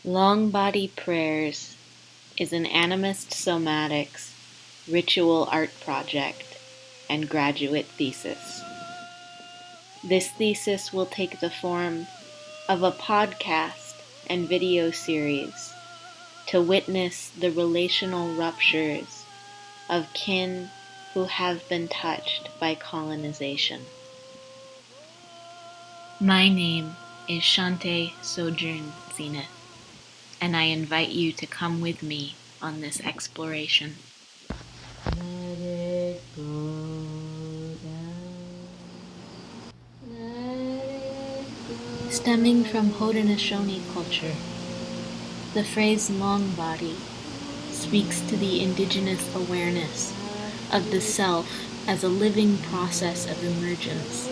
Long Body Prayers is an Animist Somatics ritual art project and graduate thesis. This thesis will take the form of a podcast and video series to witness the relational ruptures of kin who have been touched by colonization. My name is Shante Sojourn Zenith, and I invite you to come with me on this exploration. Let it go down. Let it go. Stemming from Haudenosaunee culture, the phrase long body speaks to the indigenous awareness of the self as a living process of emergence,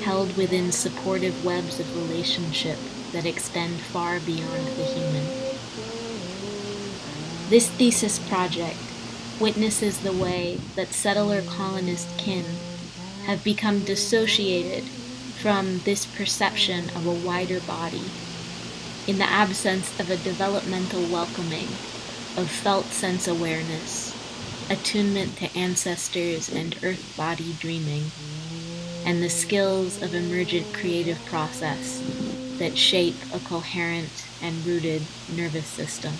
held within supportive webs of relationship that extend far beyond the human. This thesis project witnesses the way that settler-colonist kin have become dissociated from this perception of a wider body in the absence of a developmental welcoming of felt sense awareness, attunement to ancestors and earth body dreaming, and the skills of emergent creative process that shape a coherent and rooted nervous system.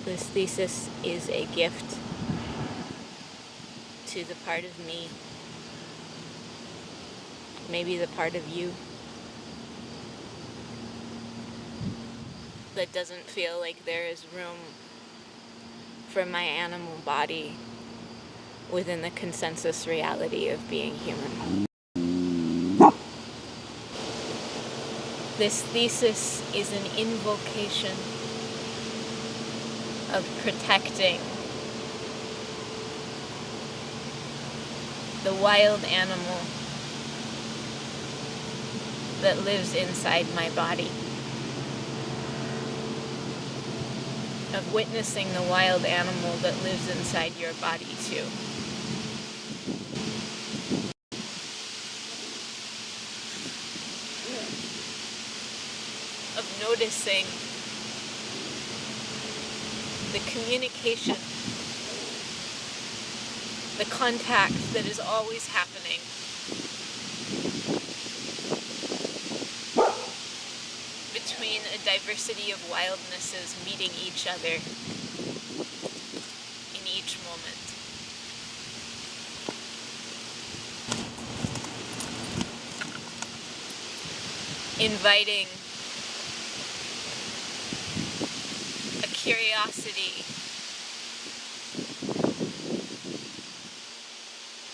This thesis is a gift to the part of me, maybe the part of you, that doesn't feel like there is room for my animal body within the consensus reality of being human. This thesis is an invocation of protecting the wild animal that lives inside my body, of witnessing the wild animal that lives inside your body too. Of noticing the communication, the contact that is always happening between a diversity of wildnesses meeting each other in each moment. Inviting a curiosity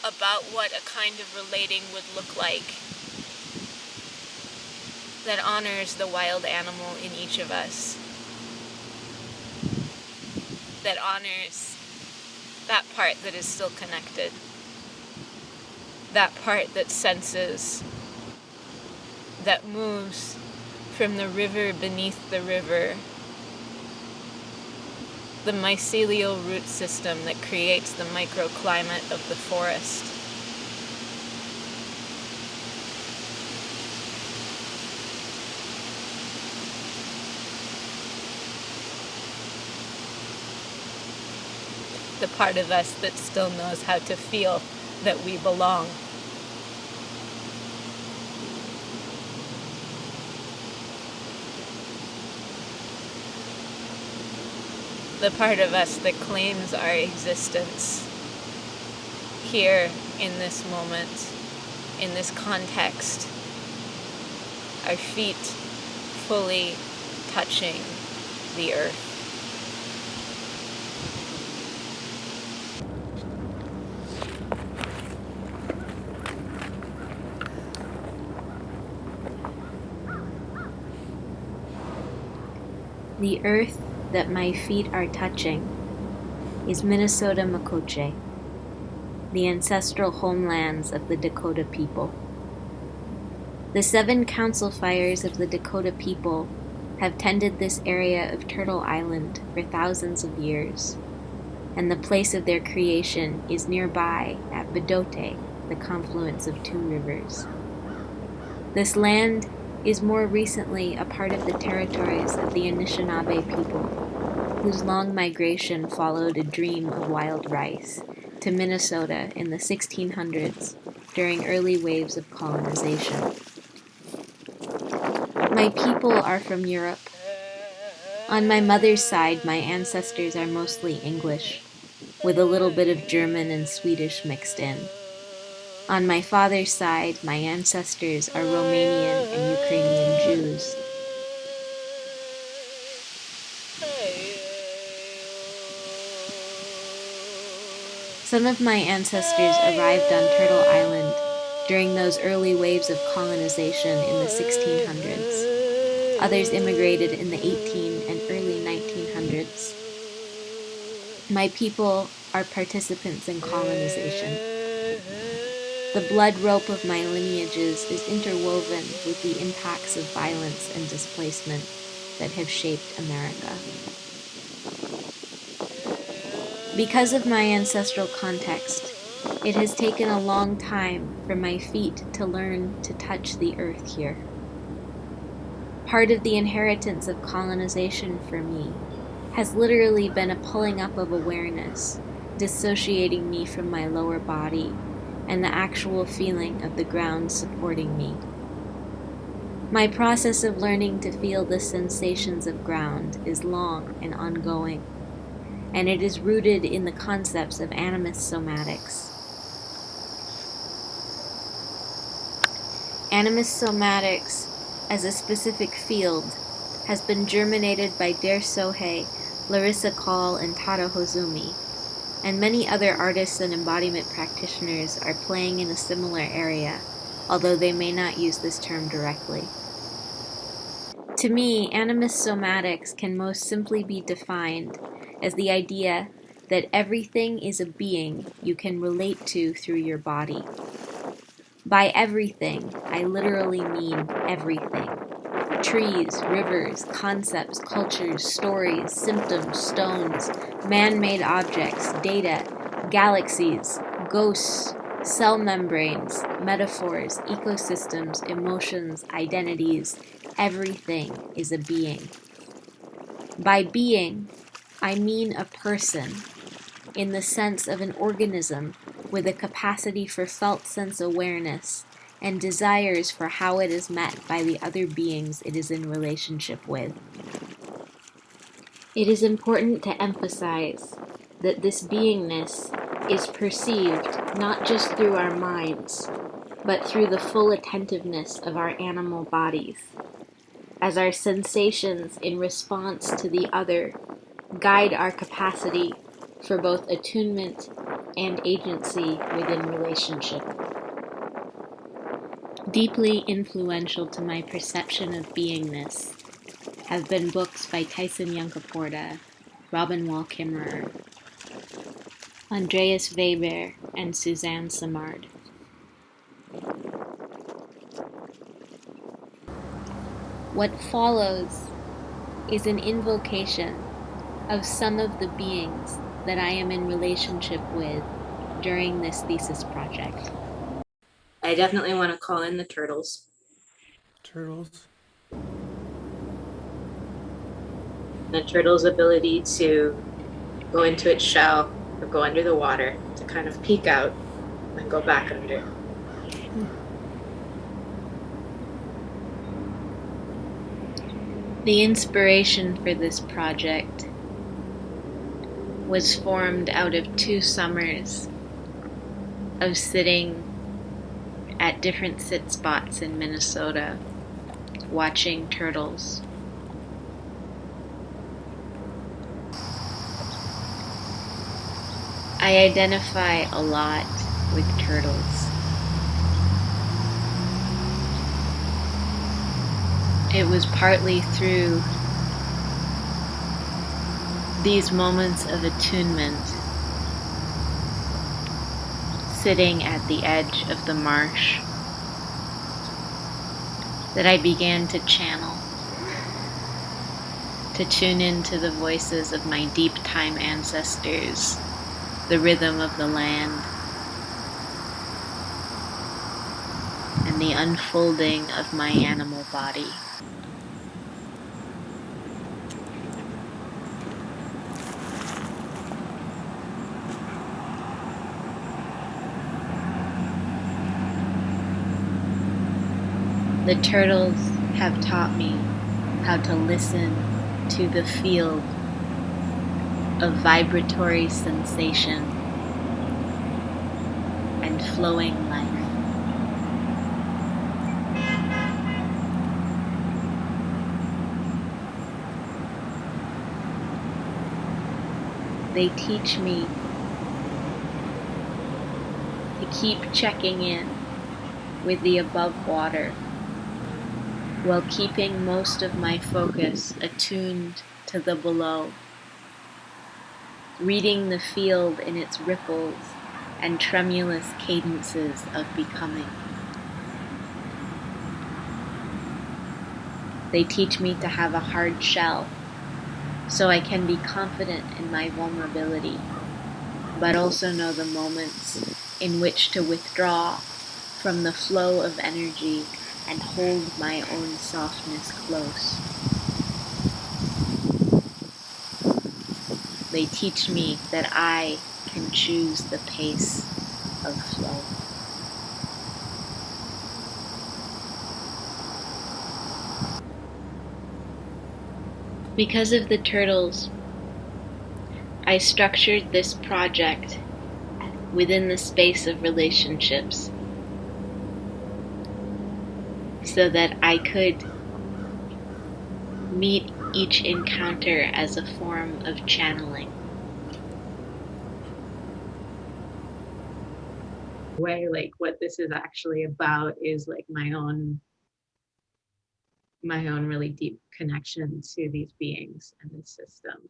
about what a kind of relating would look like that honors the wild animal in each of us, that honors that part that is still connected, that part that senses, that moves from the river beneath the river, the mycelial root system that creates the microclimate of the forest. The part of us that still knows how to feel that we belong. The part of us that claims our existence here in this moment, in this context, our feet fully touching the earth. The earth that my feet are touching is Minnesota Makoche, the ancestral homelands of the Dakota people. The 7 council fires of the Dakota people have tended this area of Turtle Island for thousands of years, and the place of their creation is nearby at Bedote, the confluence of two rivers. This land is more recently a part of the territories of the Anishinaabe people, whose long migration followed a dream of wild rice to Minnesota in the 1600s during early waves of colonization. My people are from Europe. On my mother's side, my ancestors are mostly English, with a little bit of German and Swedish mixed in. On my father's side, my ancestors are Romanian and Ukrainian Jews. Some of my ancestors arrived on Turtle Island during those early waves of colonization in the 1600s. Others immigrated in the 18 and early 1900s. My people are participants in colonization. The blood rope of my lineages is interwoven with the impacts of violence and displacement that have shaped America. Because of my ancestral context, it has taken a long time for my feet to learn to touch the earth here. Part of the inheritance of colonization for me has literally been a pulling up of awareness, dissociating me from my lower body and the actual feeling of the ground supporting me. My process of learning to feel the sensations of ground is long and ongoing, and it is rooted in the concepts of Animist Somatics. Animist Somatics, as a specific field, has been germinated by Dare Sohei, Larissa Call, and Tara Hozumi, and many other artists and embodiment practitioners are playing in a similar area, although they may not use this term directly. To me, Animist Somatics can most simply be defined as the idea that everything is a being you can relate to through your body. By everything, I literally mean everything. Trees, rivers, concepts, cultures, stories, symptoms, stones, man-made objects, data, galaxies, ghosts, cell membranes, metaphors, ecosystems, emotions, identities. Everything is a being. By being, I mean a person, in the sense of an organism with a capacity for felt sense awareness and desires for how it is met by the other beings it is in relationship with. It is important to emphasize that this beingness is perceived not just through our minds, but through the full attentiveness of our animal bodies, as our sensations in response to the other guide our capacity for both attunement and agency within relationship. Deeply influential to my perception of beingness have been books by Tyson Yunkaporta, Robin Wall Kimmerer, Andreas Weber, and Suzanne Simard. What follows is an invocation of some of the beings that I am in relationship with during this thesis project. I definitely want to call in the turtles. Turtles. The turtle's ability to go into its shell or go under the water to kind of peek out and go back under. The inspiration for this project was formed out of 2 summers of sitting at different sit spots in Minnesota, watching turtles. I identify a lot with turtles. It was partly through these moments of attunement, sitting at the edge of the marsh, that I began to channel to tune into the voices of my deep time ancestors, the rhythm of the land, and the unfolding of my animal body. The turtles have taught me how to listen to the field of vibratory sensation and flowing life. They teach me to keep checking in with the above water while keeping most of my focus attuned to the below, reading the field in its ripples and tremulous cadences of becoming. They teach me to have a hard shell so I can be confident in my vulnerability, but also know the moments in which to withdraw from the flow of energy and hold my own softness close. They teach me that I can choose the pace of flow. Because of the turtles, I structured this project within the space of relationships so that I could meet each encounter as a form of channeling. Way, like what this is actually about is like my own really deep connection to these beings and this system.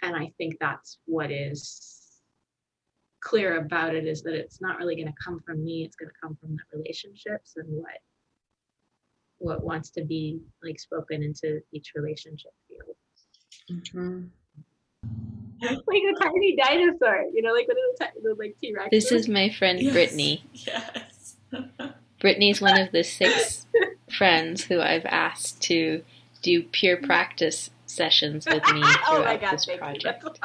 And I think that's what is clear about it, is that it's not really going to come from me, it's going to come from the relationships and what wants to be like spoken into each relationship field. Mm-hmm. Like a tiny dinosaur, you know, like one of the like T-Rex. This is my friend Yes. Brittany. Yes. Brittany's one of the 6 friends who I've asked to do peer practice sessions with me throughout this project.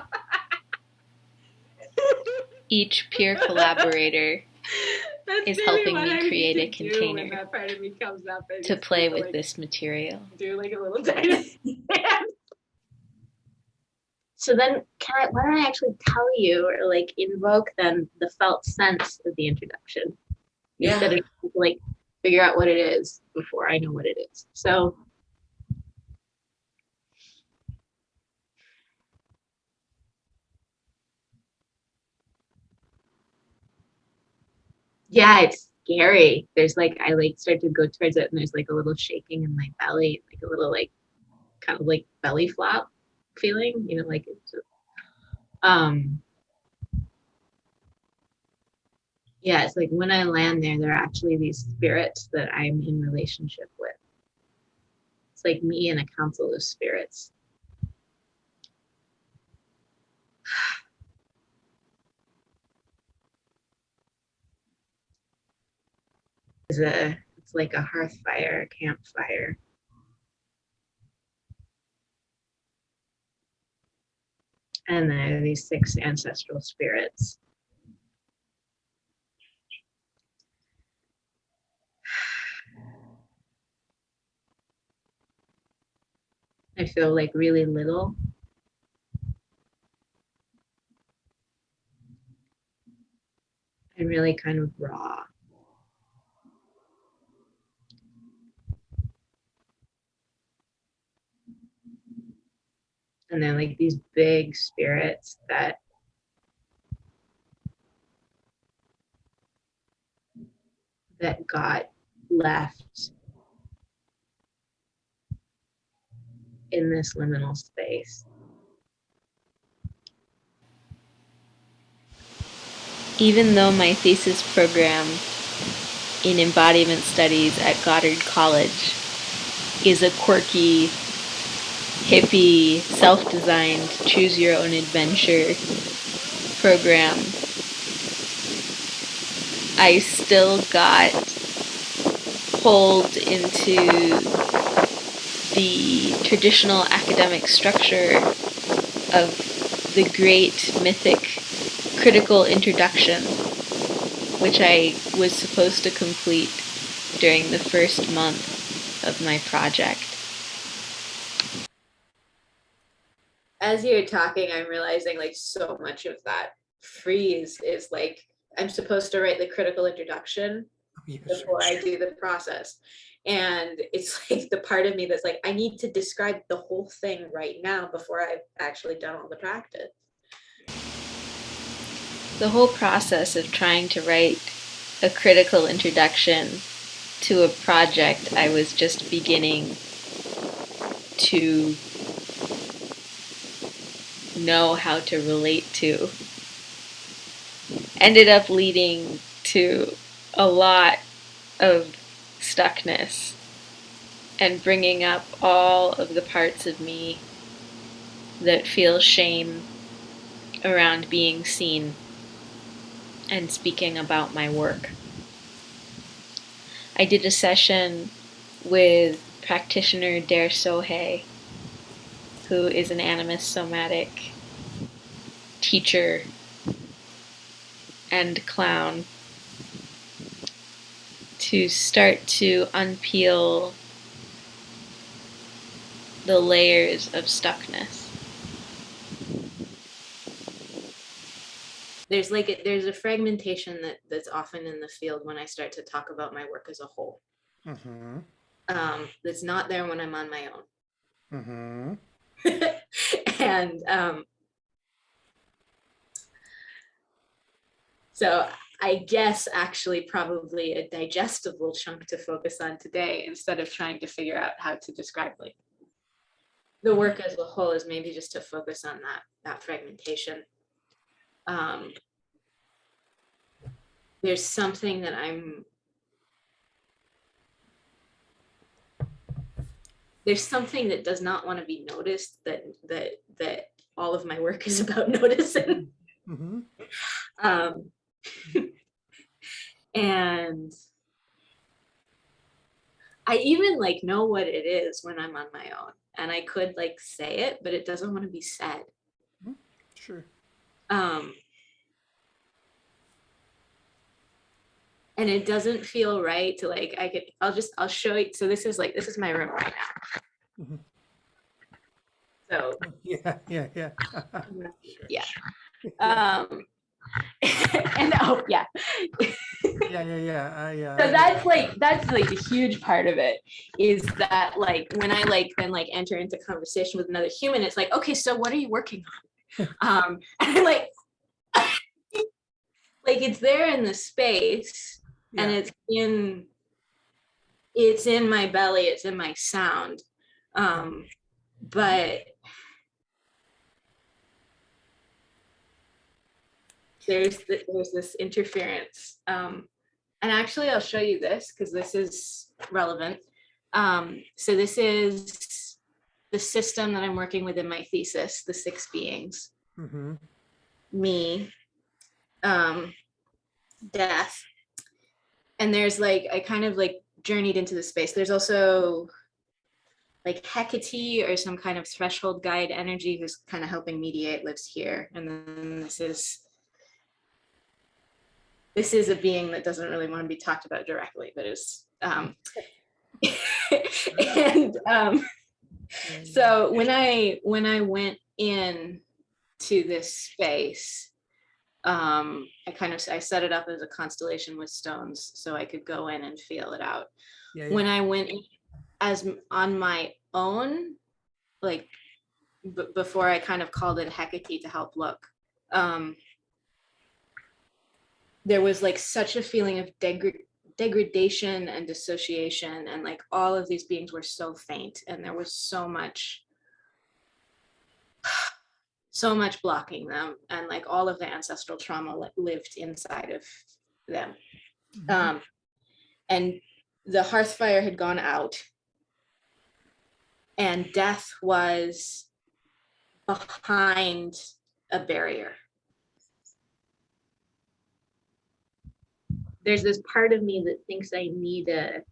Each peer collaborator is helping me create a container to play with this material. Do like a little dinosaur. So then, why don't I actually tell you or like invoke then the felt sense of the introduction instead of like figure out what it is before I know what it is. So yeah, it's scary. There's like I like start to go towards it and there's like a little shaking in my belly, like a little like kind of like belly flop feeling, you know, like it's yeah, it's like when I land there, there are actually these spirits that I'm in relationship with. It's like me and a council of spirits. It's like a hearth fire, a campfire. And there are these 6 ancestral spirits. I feel like really little. And really kind of raw. And they're like these big spirits that got left in this liminal space. Even though my thesis program in embodiment studies at Goddard College is a quirky, hippie, self-designed, choose-your-own-adventure program. I still got pulled into the traditional academic structure of the great mythic critical introduction, which I was supposed to complete during the first month of my project. As you're talking, I'm realizing like so much of that freeze is like I'm supposed to write the critical introduction before I do the process. And it's like the part of me that's like, I need to describe the whole thing right now before I've actually done all the practice. The whole process of trying to write a critical introduction to a project I was just beginning to know how to relate to ended up leading to a lot of stuckness and bringing up all of the parts of me that feel shame around being seen and speaking about my work. I did a session with practitioner Dare Sohei, who is an animist somatic teacher and clown, to start to unpeel the layers of stuckness. There's a fragmentation that's often in the field when I start to talk about my work as a whole. That's not there when I'm on my own. And so I guess actually probably a digestible chunk to focus on today, instead of trying to figure out how to describe like the work as a whole, is maybe just to focus on that fragmentation. There's something that there's something that does not want to be noticed, that all of my work is about noticing. And I even like know what it is when I'm on my own, and I could like say it, but it doesn't want to be said. Sure. And it doesn't feel right to like, I'll show you. So this is my room right now. So yeah. yeah. And oh yeah. So that's like a huge part of it, is that like when I like then like enter into conversation with another human, it's like, okay, so what are you working on? And like it's there in the space, and it's in my belly, it's in my sound, but there's this interference. And actually I'll show you this because this is relevant. So this is the system that I'm working with in my thesis, the 6 beings. Me, death, and there's like, I kind of like journeyed into the space. There's also like Hecate, or some kind of threshold guide energy who's kind of helping mediate, lives here. And then this is a being that doesn't really want to be talked about directly, but is and so when I went in to this space, I set it up as a constellation with stones so I could go in and feel it out. When I went in as on my own, like before I kind of called it Hecate to help look, there was like such a feeling of degradation and dissociation, and like all of these beings were so faint, and there was so much blocking them, and like all of the ancestral trauma lived inside of them. and the hearth fire had gone out, and death was behind a barrier. There's this part of me that thinks I need a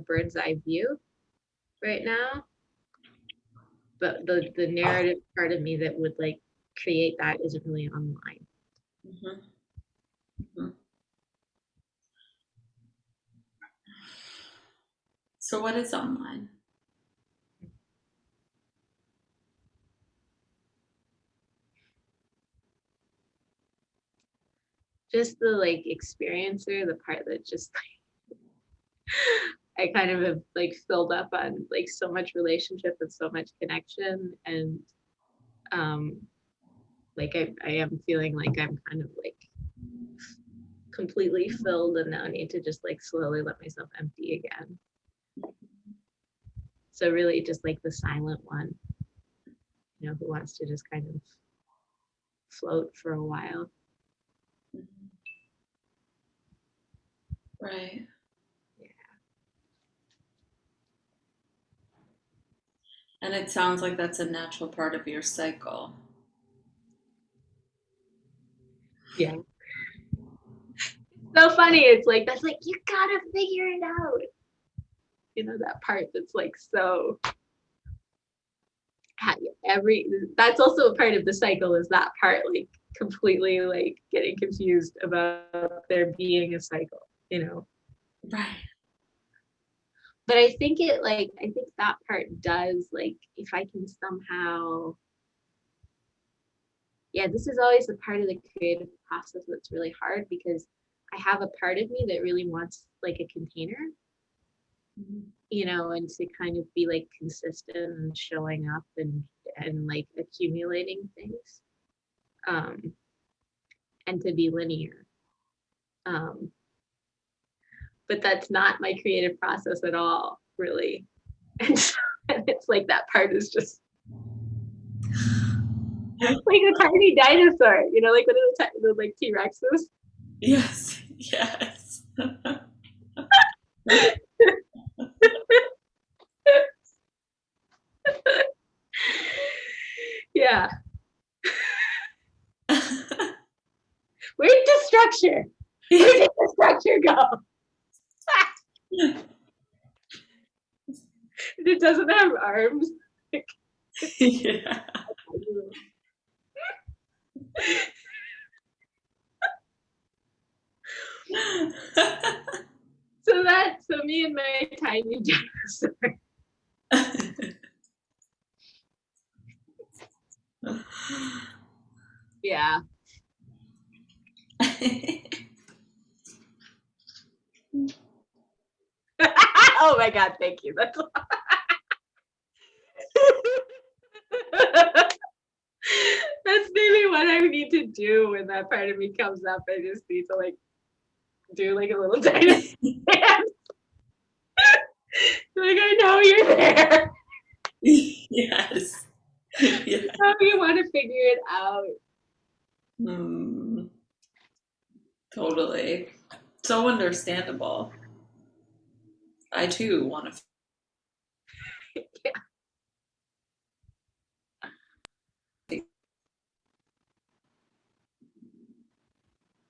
bird's eye view right now, but the narrative part of me that would like create that isn't really online. Mm-hmm. Mm-hmm. So what is online? Just the like experiencer, the part that just I kind of have like filled up on like so much relationship and so much connection, and like I am feeling like I'm kind of like completely filled and now need to just like slowly let myself empty again. So really just like the silent one, you know, who wants to just kind of float for a while. Right. Yeah. And it sounds like that's a natural part of your cycle. Yeah. So funny. It's like, that's like, you gotta figure it out. You know, that part that's like so that's also a part of the cycle, is that part like completely like getting confused about there being a cycle, you know. Right. But I think that part does, like, if I can somehow, yeah, this is always the part of the creative process that's really hard, because I have a part of me that really wants like a container, you know, and to kind of be like consistent and showing up and like accumulating things, and to be linear. But that's not my creative process at all, really. And so it's like that part is just like a tiny dinosaur, you know, like one of the like T-Rexes. Yes. Yes. Yeah. Where did the structure? Where did the structure go? It doesn't have arms. Yeah. So me and my tiny dinosaur. Yeah. Oh my God, thank you. That's that's maybe what I need to do when that part of me comes up. I just need to like do like a little tiny dance. Like, I know you're there. Yes. Yes. How do you want to figure it out? Totally. So understandable. I too want to. Yeah.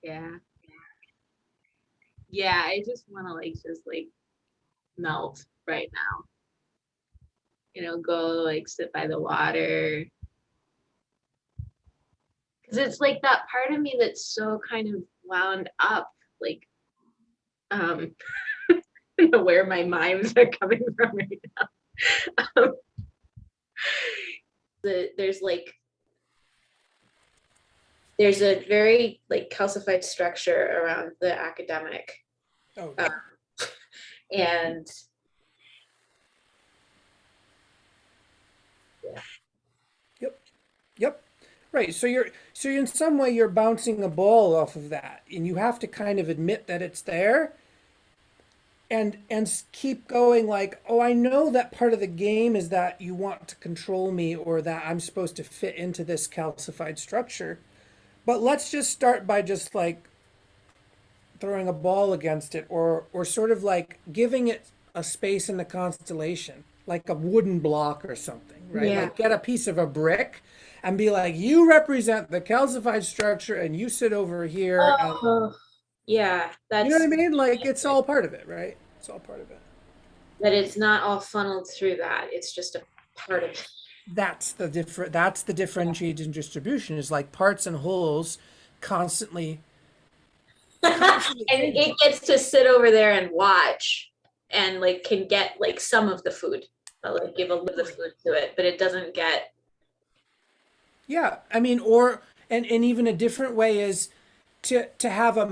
Yeah. Yeah, I just want to like just like melt right now. You know, go like sit by the water. Because it's like that part of me that's so kind of wound up, like where my mimes are coming from right now. There's a very like calcified structure around the academic. Oh. And yeah. Yep. Right. So you're in some way you're bouncing a ball off of that, and you have to kind of admit that it's there, and keep going like, oh, I know that part of the game is that you want to control me, or that I'm supposed to fit into this calcified structure. But let's just start by just like throwing a ball against it, or sort of like giving it a space in the constellation, like a wooden block or something, right? Yeah. Like get a piece of a brick and be like, you represent the calcified structure and you sit over here. And, Oh, yeah. you know what I mean? Like it's all part of it, right? It's all part of it. That it's not all funneled through that. It's just a part of it. That's the differentiating distribution, is like parts and wholes constantly And it gets to sit over there and watch and like can get like some of the food. I'll like give a little bit of food to it, but it doesn't get. Yeah, I mean, and even a different way is to have a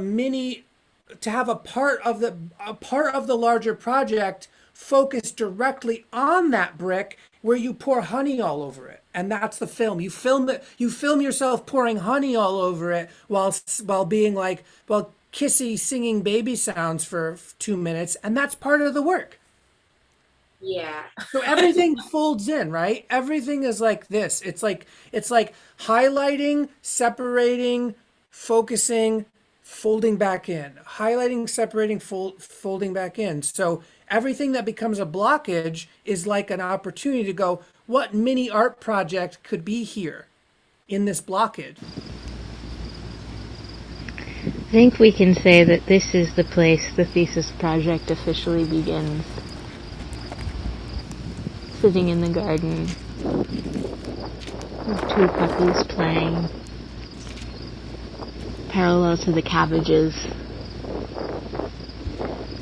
part of the larger project focus directly on that brick where you pour honey all over it, and that's the film. You film yourself pouring honey all over it while being like, well, kissy singing baby sounds for 2 minutes, and that's part of the work. Yeah. So everything folds in, right? Everything is like this. It's like highlighting, separating, focusing, folding back in. Highlighting, separating, folding back in. So everything that becomes a blockage is like an opportunity to go, what mini art project could be here in this blockage? I think we can say that this is the place the thesis project officially begins. Sitting in the garden with 2 puppies playing parallel to the cabbages.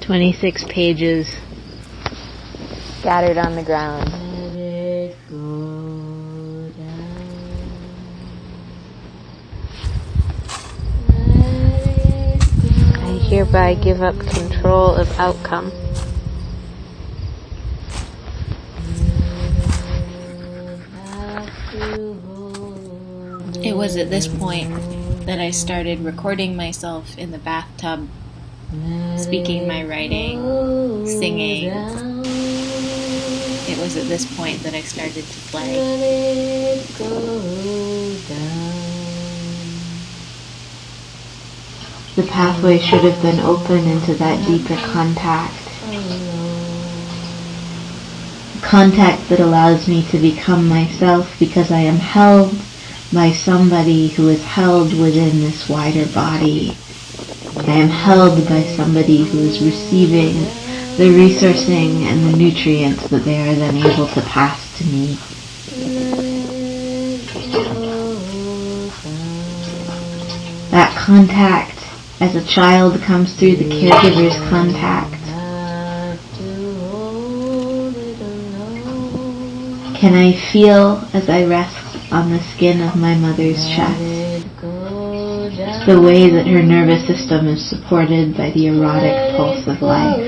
26 pages scattered on the ground. Let it go down. Let it go. I hereby give up control of outcome. It was at this point that I started recording myself in the bathtub, speaking my writing, singing. It was at this point that I started to play. The pathway should have been open into that deeper contact. Contact that allows me to become myself because I am held by somebody who is held within this wider body. I am held by somebody who is receiving the resourcing and the nutrients that they are then able to pass to me. That contact, as a child, comes through the caregiver's contact. Can I feel as I rest on the skin of my mother's chest the way that her nervous system is supported by the erotic pulse of life?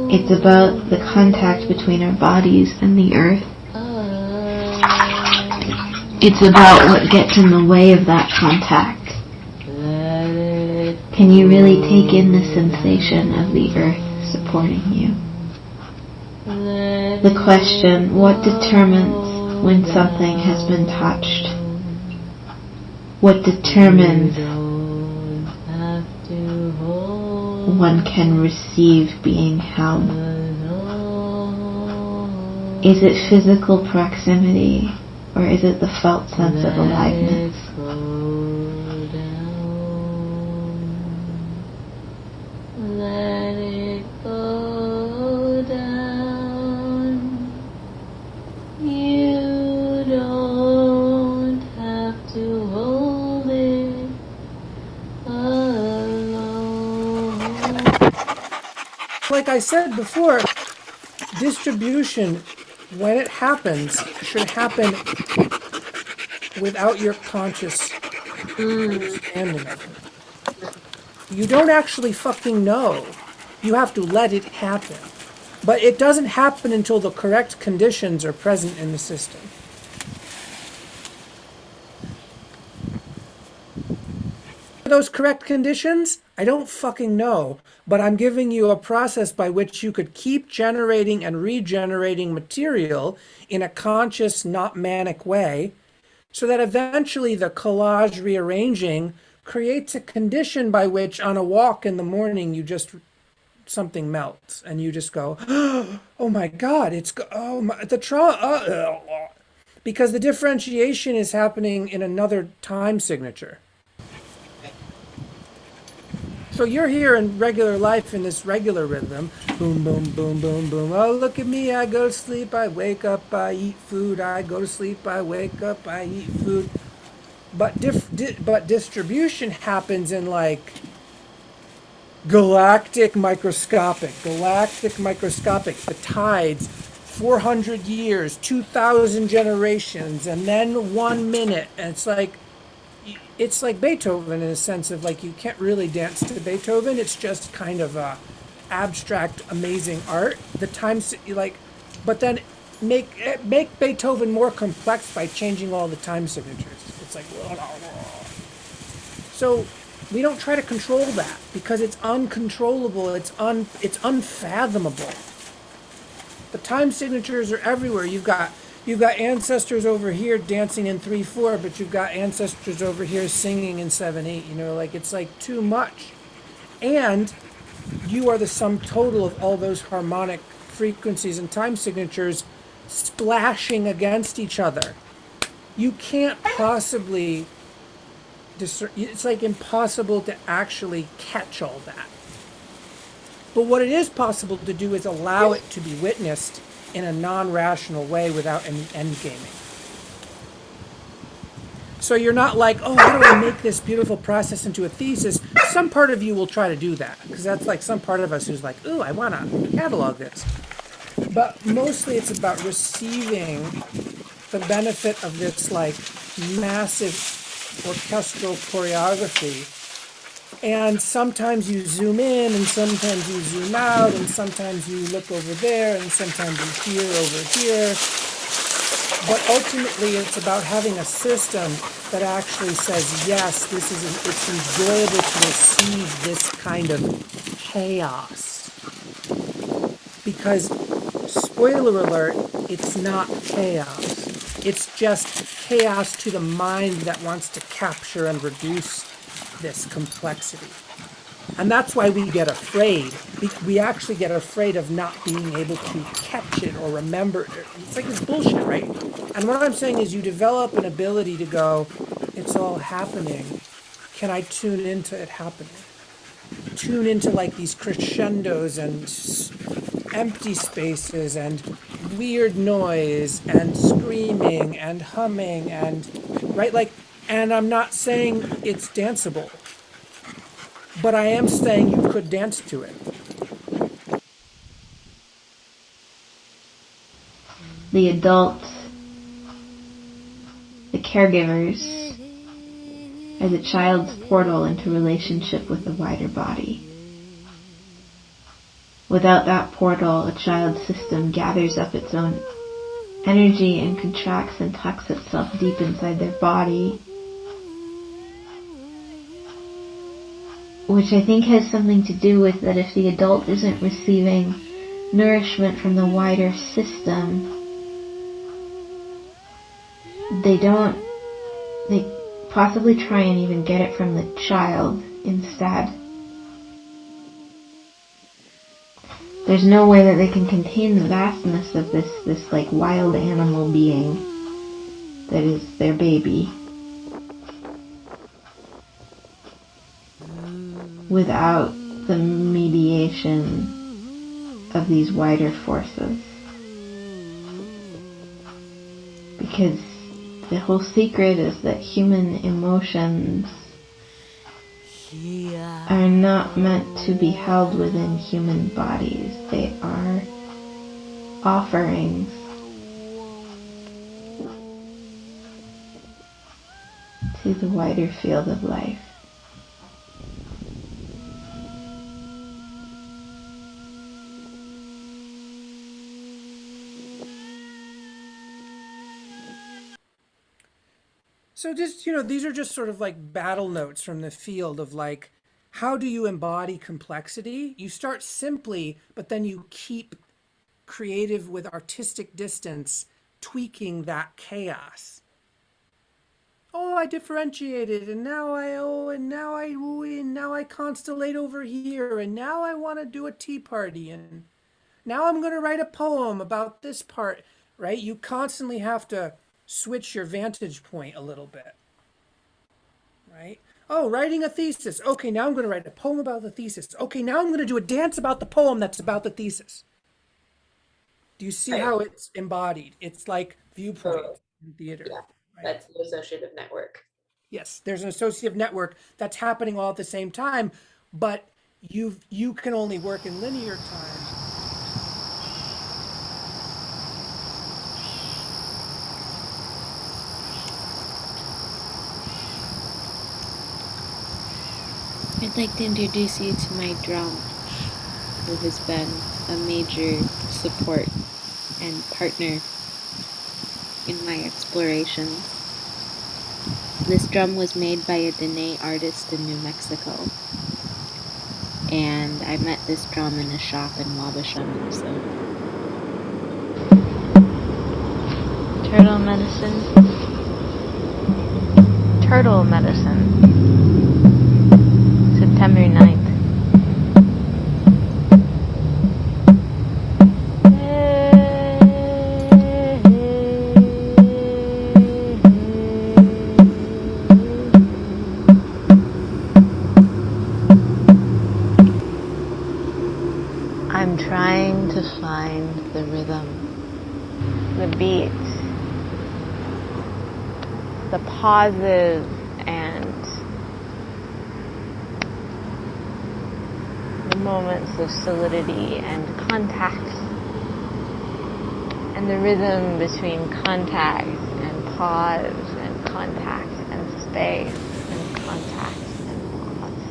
It's about the contact between our bodies and the earth. It's about what gets in the way of that contact. Can you really take in the sensation of the earth supporting you? The question, what determines when something has been touched? What determines one can receive being held? Is it physical proximity, or is it the felt sense of aliveness? Let it go down. You don't have to hold it alone. Like I said before, distribution, when it happens, should happen without your conscious understanding of it. You don't actually fucking know. You have to let it happen. But it doesn't happen until the correct conditions are present in the system. those correct conditions? I don't fucking know, but I'm giving you a process by which you could keep generating and regenerating material in a conscious, not manic way, so that eventually the collage rearranging creates a condition by which on a walk in the morning you just something melts and you just go, oh my god, oh my, the trauma, because the differentiation is happening in another time signature. So you're here in regular life in this regular rhythm, boom, boom, boom, boom, boom. Oh, look at me, I go to sleep, I wake up, I eat food, I go to sleep, I wake up, I eat food. But distribution happens in like galactic microscopic, the tides, 400 years, 2,000 generations, and then 1 minute. And it's like Beethoven in a sense of like you can't really dance to Beethoven. It's just kind of abstract, amazing art. The times like, but then make Beethoven more complex by changing all the time signatures. It's like, so we don't try to control that because it's uncontrollable. It's unfathomable. The time signatures are everywhere. You've got ancestors over here dancing in 3/4, but you've got ancestors over here singing in 7/8. You know, like it's like too much. And you are the sum total of all those harmonic frequencies and time signatures splashing against each other. You can't possibly discern. It's like impossible to actually catch all that. But what it is possible to do is allow it to be witnessed in a non-rational way without any endgaming. So you're not like, oh, how do I make this beautiful process into a thesis? Some part of you will try to do that, because that's like some part of us who's like, ooh, I want to catalog this. But mostly it's about receiving the benefit of this like massive orchestral choreography. And sometimes you zoom in, and sometimes you zoom out, and sometimes you look over there, and sometimes you hear over here. But ultimately, it's about having a system that actually says, yes, it's enjoyable to receive this kind of chaos. Because, spoiler alert, it's not chaos. It's just chaos to the mind that wants to capture and reduce this complexity. And that's why we get afraid. We actually get afraid of not being able to catch it or remember it. It's like this bullshit, right? And what I'm saying is you develop an ability to go, it's all happening. Can I tune into it happening? Tune into like these crescendos and empty spaces and weird noise and screaming and humming and, right? Like, and I'm not saying it's danceable, but I am saying you could dance to it. The adults, the caregivers, are the child's portal into relationship with the wider body. Without that portal, a child's system gathers up its own energy and contracts and tucks itself deep inside their body, which I think has something to do with that if the adult isn't receiving nourishment from the wider system, they possibly try and even get it from the child instead. There's no way that they can contain the vastness of this like wild animal being that is their baby without the mediation of these wider forces. Because the whole secret is that human emotions are not meant to be held within human bodies. They are offerings to the wider field of life. So just, these are just sort of like battle notes from the field of like, how do you embody complexity? You start simply, but then you keep creative with artistic distance, tweaking that chaos. Oh, I differentiated, and now I constellate over here, and now I want to do a tea party, and now I'm going to write a poem about this part, right? You constantly have to switch your vantage point a little bit, right? Oh, writing a thesis. Okay, now I'm going to write a poem about the thesis. Okay, now I'm going to do a dance about the poem that's about the thesis. Do you see how it's embodied? It's like viewpoint in theater. Yeah, right? That's the associative network. Yes, there's an associative network that's happening all at the same time, but you can only work in linear time. I'd like to introduce you to my drum, who has been a major support and partner in my explorations. This drum was made by a Dene artist in New Mexico, and I met this drum in a shop in Wabasha, Minnesota. Turtle medicine. Turtle medicine. September 9th. I'm trying to find the rhythm, the beat, the pauses and the moments of solidity and contact, and the rhythm between contact and pause and contact and space and contact and pause.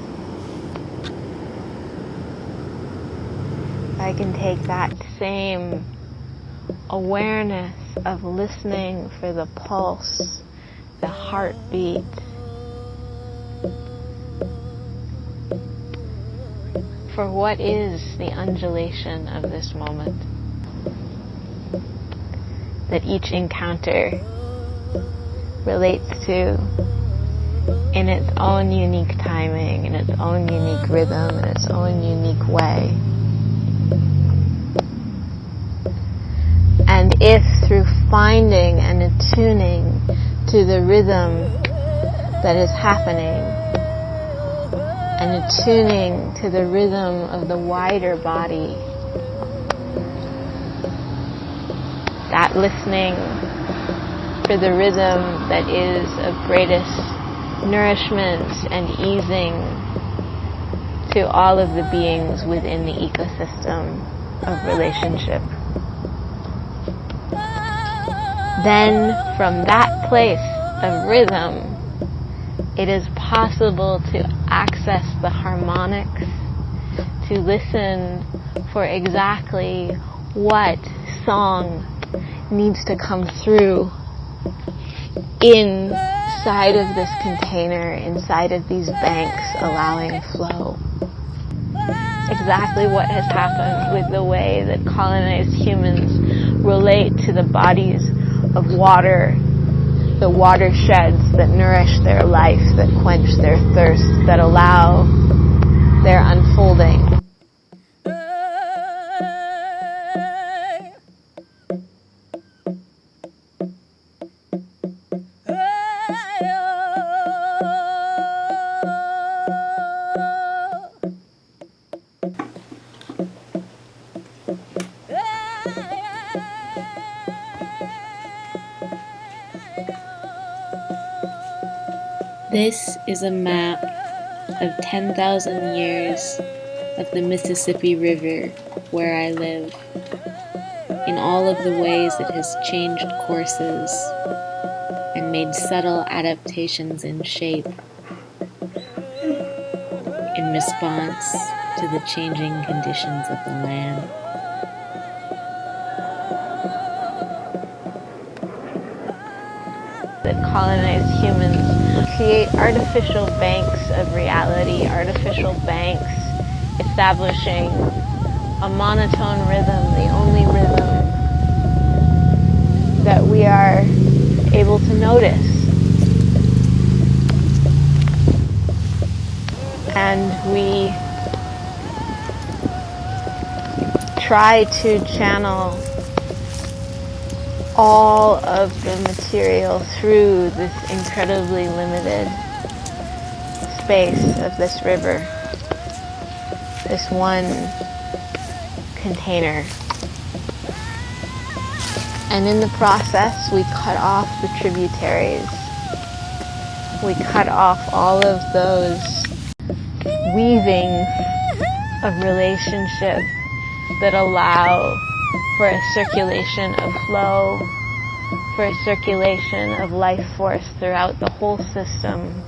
I can take that same awareness of listening for the pulse, the heartbeat, for what is the undulation of this moment, that each encounter relates to in its own unique timing, in its own unique rhythm, in its own unique way. And if through finding and attuning to the rhythm that is happening, and attuning to the rhythm of the wider body, that listening for the rhythm that is of greatest nourishment and easing to all of the beings within the ecosystem of relationship. Then from that place of rhythm, it is possible to access the harmonics, to listen for exactly what song needs to come through inside of this container, inside of these banks, allowing flow. Exactly what has happened with the way that colonized humans relate to the bodies of water, the watersheds that nourish their life, that quench their thirst, that allow their unfolding. This is a map of 10,000 years of the Mississippi River where I live, in all of the ways it has changed courses and made subtle adaptations in shape in response to the changing conditions of the land. that colonize humans create artificial banks of reality, artificial banks establishing a monotone rhythm, the only rhythm that we are able to notice. And we try to channel all of the material through this incredibly limited space of this river, this one container. And in the process, we cut off the tributaries. We cut off all of those weavings of relationship that allow for a circulation of flow, for a circulation of life force throughout the whole system.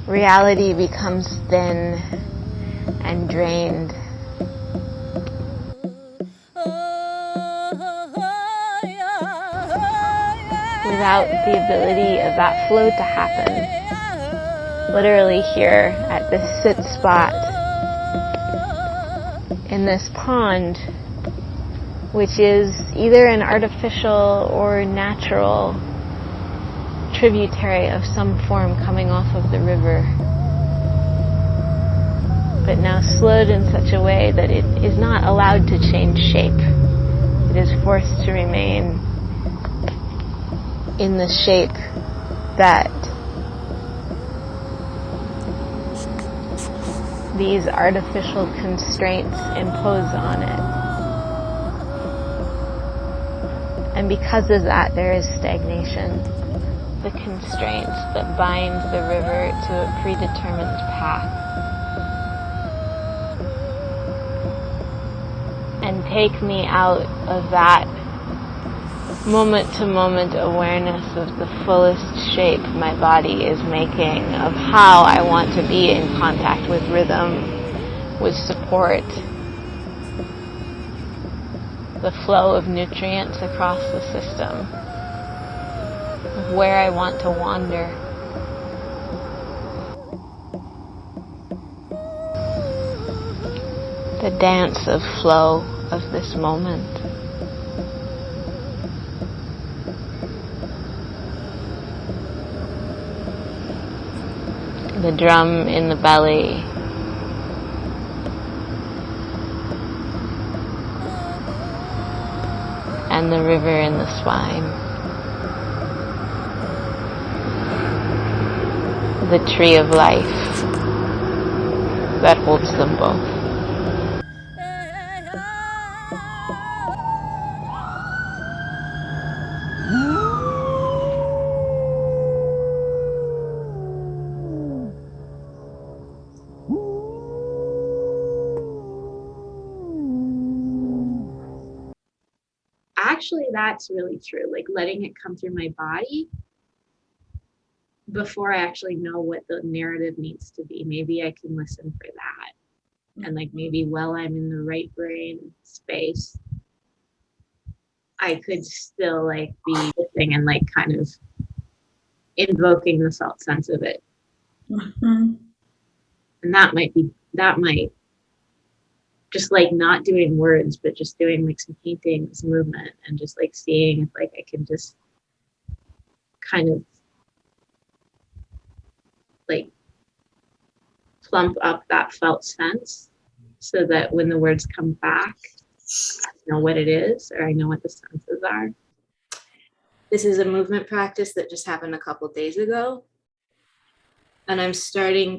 Reality becomes thin and drained. Without the ability of that flow to happen. Literally here at this sit spot in this pond, which is either an artificial or natural tributary of some form coming off of the river, but now slowed in such a way that it is not allowed to change shape. It is forced to remain in the shape that these artificial constraints impose on it. And because of that, there is stagnation. The constraints that bind the river to a predetermined path and take me out of that moment-to-moment awareness of the fullest shape my body is making of how I want to be in contact with rhythm, with support, the flow of nutrients across the system, of where I want to wander. The dance of flow of this moment. The drum in the belly, and the river in the spine, the tree of life that holds them both. Actually, that's really true. Like letting it come through my body before I actually know what the narrative needs to be. Maybe I can listen for that. And like maybe while I'm in the right brain space, I could still like be listening and like kind of invoking the felt sense of it. Mm-hmm. And that might just like not doing words, but just doing like some painting, some movement, and just like seeing if like I can just kind of like plump up that felt sense so that when the words come back, I know what it is, or I know what the senses are. This is a movement practice that just happened a couple days ago. And I'm starting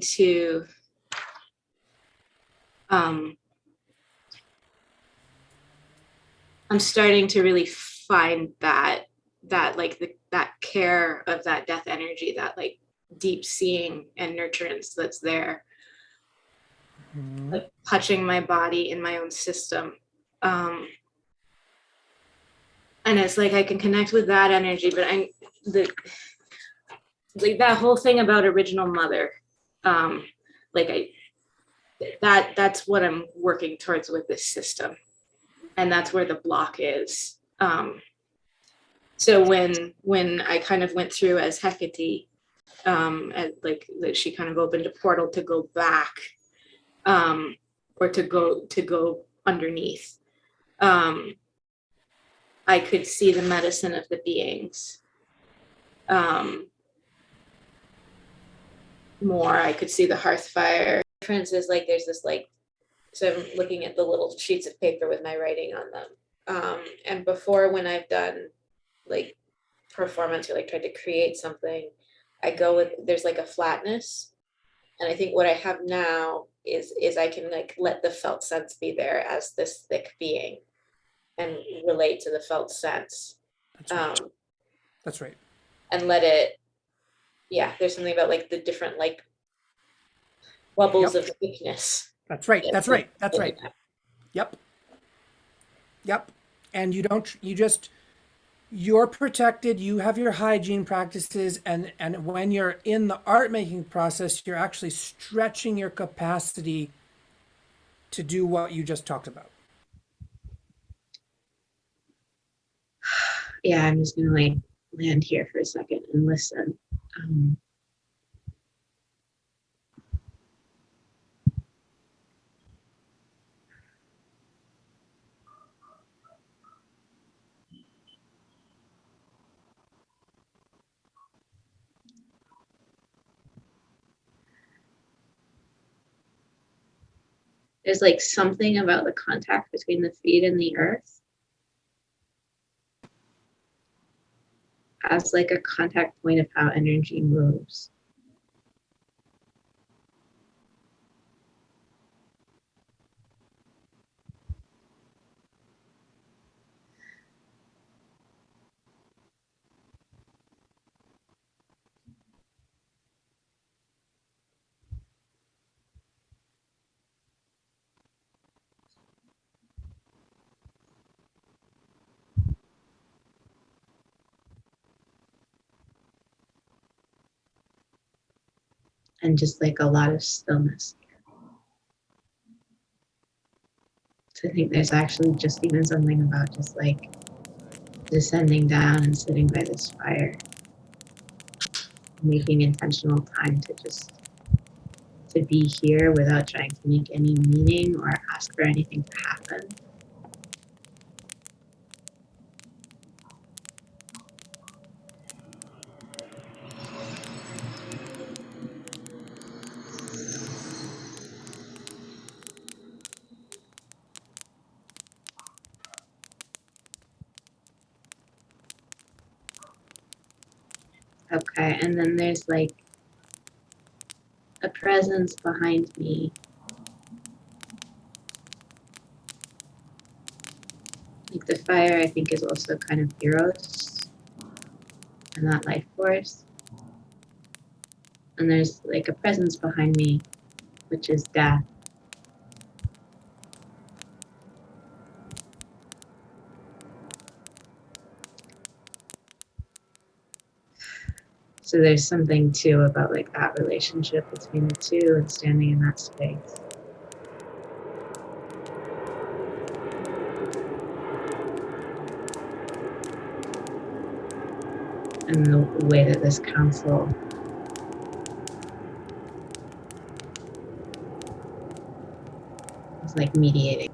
to really find that that care of that death energy, that like deep seeing and nurturance that's there, like touching my body in my own system. And it's like I can connect with that energy, but like that whole thing about original mother, that's what I'm working towards with this system. and that's where the block is. So when I kind of went through as Hecate, and like that she kind of opened a portal to go back, or to go underneath. I could see the medicine of the beings. More, I could see the hearth fire. The difference is like there's this like, so I'm looking at the little sheets of paper with my writing on them. And before, when I've done like performance or like tried to create something, I go with, there's like a flatness. And I think what I have now is I can like let the felt sense be there as this thick being and relate to the felt sense. That's right. That's right. And let it, yeah, there's something about like the different like bubbles of thickness. That's right. That's right. That's right. Yep. Yep. And you're protected, you have your hygiene practices, and when you're in the art making process, you're actually stretching your capacity to do what you just talked about. Yeah, I'm just gonna like land here for a second and listen. There's like something about the contact between the feet and the earth as like a contact point of how energy moves. And just like a lot of stillness. So I think there's actually just even something about just like descending down and sitting by this fire, making intentional time to just to be here without trying to make any meaning or ask for anything to happen. Okay, and then there's like a presence behind me. Like the fire, I think, is also kind of Eros and that life force. And there's like a presence behind me, which is death. So there's something too about like that relationship between the two and standing in that space. And the way that this council is like mediating.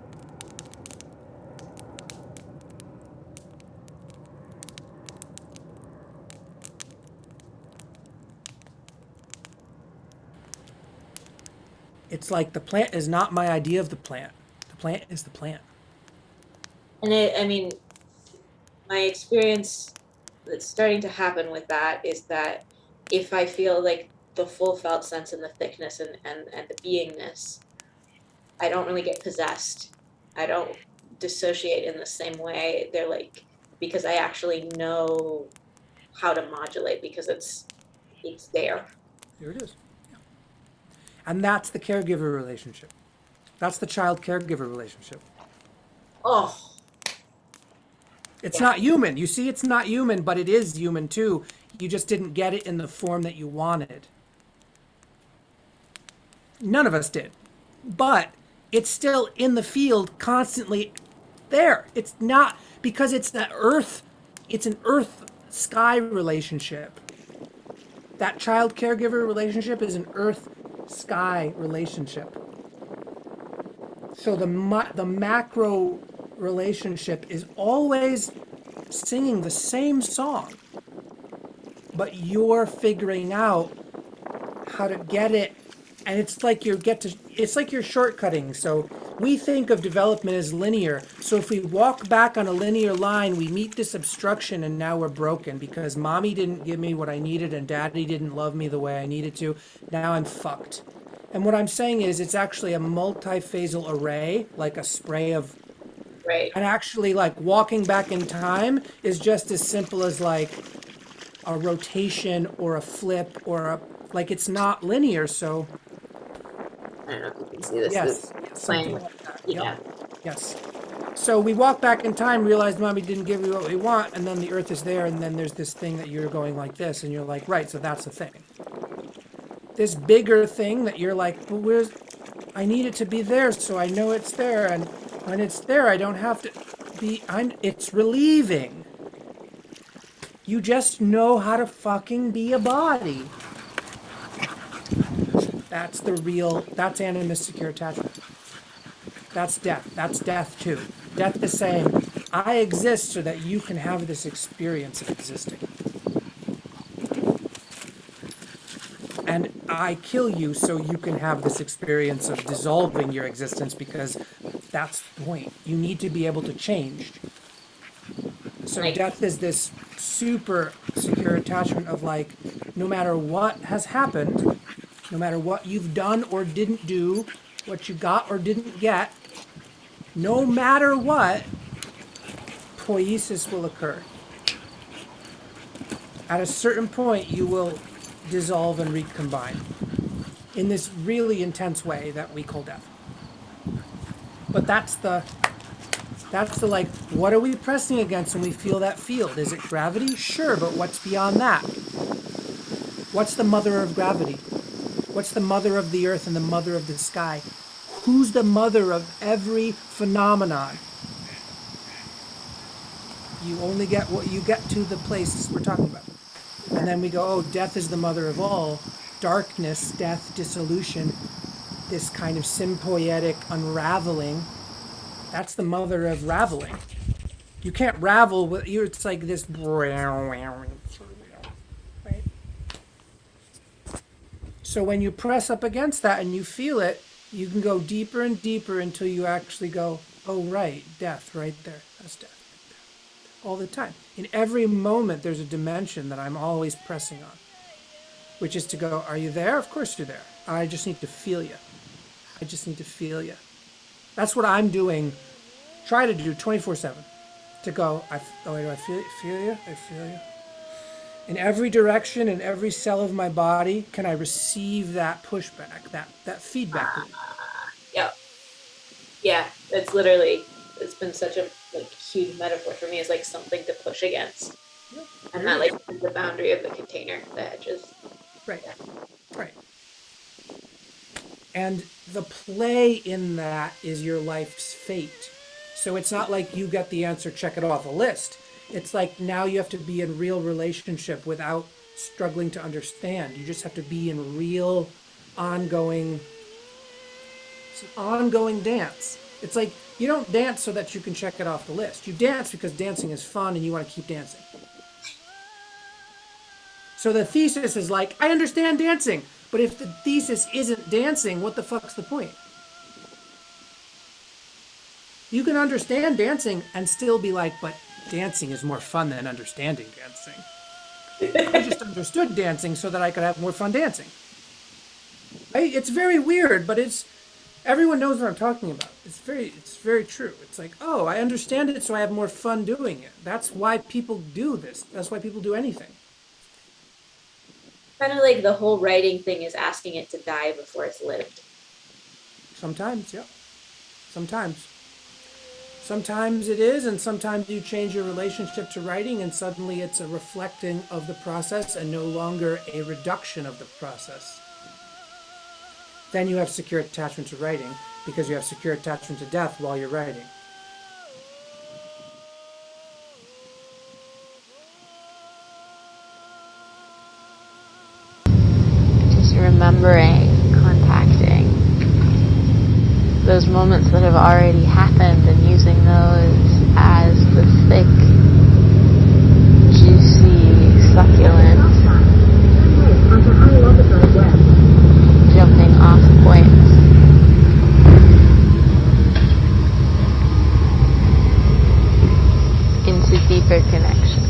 It's like the plant is not my idea of the plant. The plant is the plant. And I mean, my experience that's starting to happen with that is that if I feel like the full felt sense and the thickness and the beingness, I don't really get possessed. I don't dissociate in the same way. They're like, because I actually know how to modulate because it's there. There it is. Yeah. And that's the caregiver relationship. That's the child caregiver relationship. Oh. It's not human. You see, it's not human, but it is human too. You just didn't get it in the form that you wanted. None of us did. But it's still in the field constantly there. It's not, because it's an earth-sky relationship. That child caregiver relationship is an earth-sky relationship. So the macro relationship is always singing the same song, but you're figuring out how to get it, and it's like you're shortcutting. So we think of development as linear. So if we walk back on a linear line, we meet this obstruction, and now we're broken because mommy didn't give me what I needed and daddy didn't love me the way I needed to. Now I'm fucked. And what I'm saying is it's actually a multiphasal array, like a spray of. Right. And actually, like, walking back in time is just as simple as like a rotation or a flip like, it's not linear. So I don't know if you can see this. yes, something Playing. like that. Yeah. Yep. Yes. So we walk back in time, realize mommy didn't give you what we want, and then the earth is there, and then there's this thing that you're going like this, and you're like, right, so that's the thing. This bigger thing that you're like, well, I need it to be there, so I know it's there, and when it's there, I don't have to be, it's relieving. You just know how to fucking be a body. That's animist secure attachment. That's death. That's death too. Death is saying, I exist so that you can have this experience of existing. And I kill you so you can have this experience of dissolving your existence, because that's the point. You need to be able to change. So death is this super secure attachment of like, no matter what has happened, no matter what you've done or didn't do, what you got or didn't get, no matter what, poiesis will occur. At a certain point, you will dissolve and recombine in this really intense way that we call death. But that's the like, what are we pressing against when we feel that field? Is it gravity? Sure, but what's beyond that? What's the mother of gravity? What's the mother of the earth and the mother of the sky? Who's the mother of every phenomenon? You only get what you get to the place we're talking about. And then we go, oh, death is the mother of all. Darkness, death, dissolution, this kind of sympoietic unraveling, that's the mother of raveling. You can't ravel with you. It's like this. Right? So when you press up against that and you feel it, you can go deeper and deeper until you actually go, oh, right, death right there. That's death. All the time. In every moment, there's a dimension that I'm always pressing on, which is to go, are you there? Of course you're there. I just need to feel you. I just need to feel you. That's what I'm doing, try to do 24/7. To go, I feel you? I feel you. In every direction, in every cell of my body, can I receive that pushback, that feedback loop? Yep. Yeah, it's been such a like huge metaphor for me, as like something to push against. Yep. And that like is the boundary of the container, the edges. Right. Right. And the play in that is your life's fate. So it's not like you get the answer, check it off a list. It's like now you have to be in real relationship without struggling to understand. You just have to be in real, ongoing dance. It's like you don't dance so that you can check it off the list. You dance because dancing is fun and you want to keep dancing. So the thesis is like, I understand dancing. But if the thesis isn't dancing, what the fuck's the point? You can understand dancing and still be like, but dancing is more fun than understanding dancing. I just understood dancing so that I could have more fun dancing. Right? It's very weird, but everyone knows what I'm talking about. It's very true. It's like, oh, I understand it, so I have more fun doing it. That's why people do this. That's why people do anything. Kind of like the whole writing thing is asking it to die before it's lived. Sometimes, yeah. Sometimes. Sometimes it is, and sometimes you change your relationship to writing, and suddenly it's a reflecting of the process and no longer a reduction of the process. Then you have secure attachment to writing, because you have secure attachment to death while you're writing. remembering, contacting those moments that have already happened and using those as the thick, juicy, succulent jumping off points. Into deeper connection.